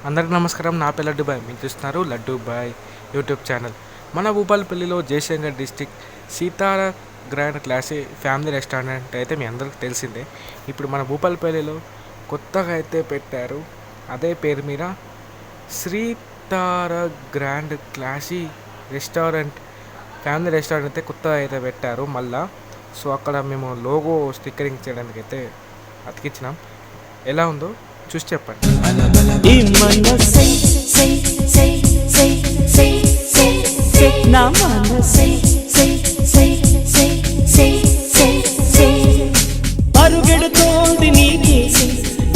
అందరికీ నమస్కారం. నా పేరు లడ్డు బాయ్. మీరు చూస్తున్నారు లడ్డు బాయ్ యూట్యూబ్ ఛానల్. మన భూపాలపల్లిలో Jayashankar district Sitara grand classy family restaurant అయితే మీ అందరికీ తెలిసిందే. ఇప్పుడు మన భూపాలపల్లిలో కొత్తగా అయితే పెట్టారు. అదే పేరు మీద Sritara grand classy restaurant family restaurant అయితే కొత్తగా అయితే పెట్టారు మళ్ళా. సో అక్కడ మేము లోగో స్టిక్కరింగ్ చేయడానికి అయితే అతికించినాం. ఎలా ఉందో చూసి చెప్పండి. ఈ మనసై సై సై సై సై సై సై నా మనసై సై సై సై సై సై సై పరుగెడుతోంది నీకేసే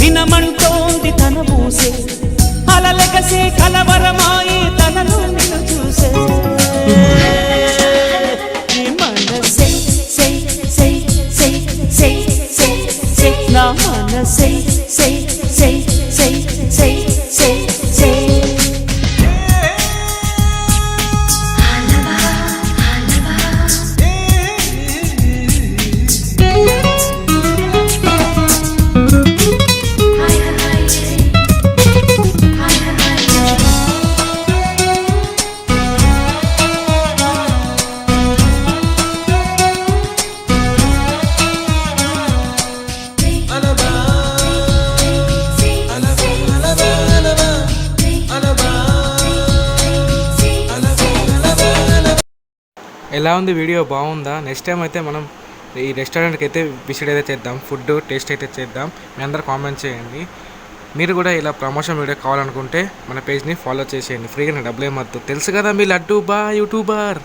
వినమంటోంది తన పూసే అలలెగసే కలవరమాయి తనలో నిన్ను చూసే ఈ మనసై సై సై సై సై సై సై నా మనసై సై సై సై సై సై సై ఎలా ఉంది వీడియో? బాగుందా? నెక్స్ట్ టైం అయితే మనం ఈ రెస్టారెంట్కి అయితే విజిట్ అయితే చేద్దాం, ఫుడ్ టేస్ట్ అయితే చేద్దాం. మీ అందరు కామెంట్ చేయండి. మీరు కూడా ఇలా ప్రమోషన్ వీడియో కావాలనుకుంటే మన పేజ్ని ఫాలో చేసేయండి. ఫ్రీగా డబ్బులు ఏమద్దు. తెలుసు కదా మీ లడ్డు బాయ్ యూట్యూబర్.